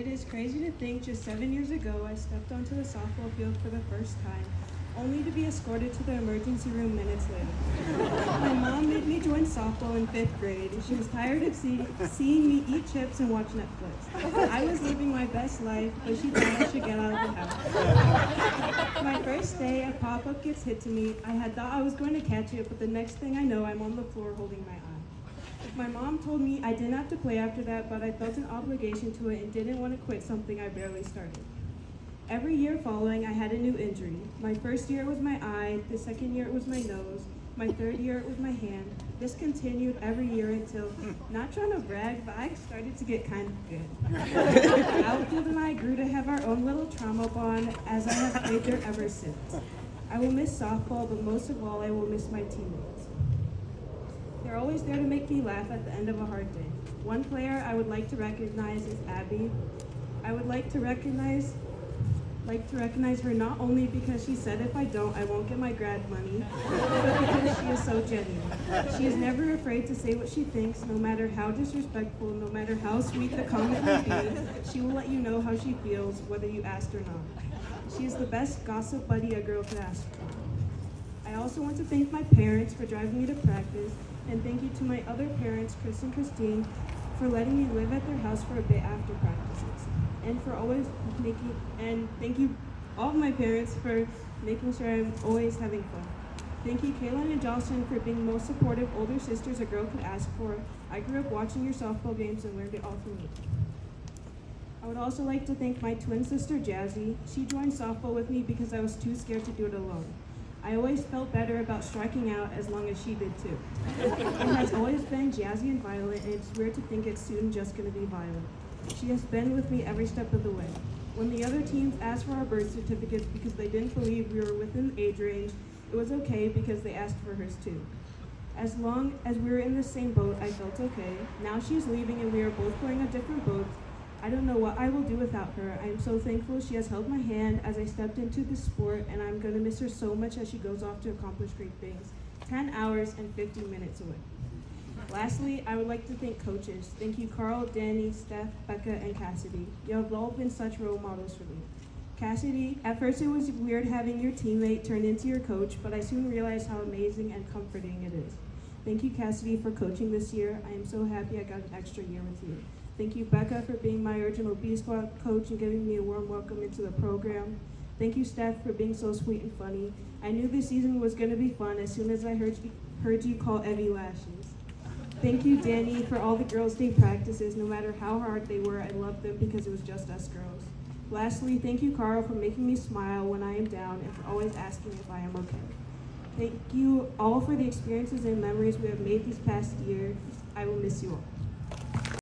It is crazy to think just 7 years ago I stepped onto the softball field for the first time, only to be escorted to the emergency room minutes later. My mom made me join softball in 5th grade. She was tired of seeing me eat chips and watch Netflix. I was living my best life, but she thought I should get out of the house. My first day, a pop-up gets hit to me. I had thought I was going to catch it, but the next thing I know, I'm on the floor holding my eye. My mom told me I didn't have to play after that, but I felt an obligation to it and didn't want to quit something I barely started. Every year following, I had a new injury. My first year it was my eye, the second year it was my nose, my third year it was my hand. This continued every year until, not trying to brag, but I started to get kind of good. Outfield and I grew to have our own little trauma bond, as I have played there ever since. I will miss softball, but most of all, I will miss my teammates. They're always there to make me laugh at the end of a hard day. One player I would like to recognize is Abby. I would like to recognize her not only because she said if I don't, I won't get my grad money, but because she is so genuine. She is never afraid to say what she thinks, no matter how disrespectful, no matter how sweet the comment may be. She will let you know how she feels, whether you asked or not. She is the best gossip buddy a girl could ask for. I also want to thank my parents for driving me to practice, and thank you to my other parents, Chris and Christine, for letting me live at their house for a bit after practices. And thank you all of my parents for making sure I'm always having fun. Thank you Kaylin and Jocelyn for being the most supportive older sisters a girl could ask for. I grew up watching your softball games and learned it all from you. I would also like to thank my twin sister Jazzy. She joined softball with me because I was too scared to do it alone. I always felt better about striking out as long as she did too. It has always been Jazzy and Violet, and it's weird to think it's soon just going to be Violet. She has been with me every step of the way. When the other teams asked for our birth certificates because they didn't believe we were within age range, it was okay because they asked for hers too. As long as we were in the same boat, I felt okay. Now she's leaving and we are both going on different boats. I don't know what I will do without her. I am so thankful she has held my hand as I stepped into the sport, and I'm going to miss her so much as she goes off to accomplish great things. 10 hours and 50 minutes away. Lastly, I would like to thank coaches. Thank you Carl, Danny, Steph, Becca, and Cassidy. You have all been such role models for me. Cassidy, at first it was weird having your teammate turn into your coach, but I soon realized how amazing and comforting it is. Thank you Cassidy for coaching this year. I am so happy I got an extra year with you. Thank you, Becca, for being my original B Squad coach and giving me a warm welcome into the program. Thank you, Steph, for being so sweet and funny. I knew this season was going to be fun as soon as I heard you call Evie Lashes. Thank you, Danny, for all the girls' day practices. No matter how hard they were, I loved them because it was just us girls. Lastly, thank you, Carl, for making me smile when I am down and for always asking if I am okay. Thank you all for the experiences and memories we have made these past years. I will miss you all.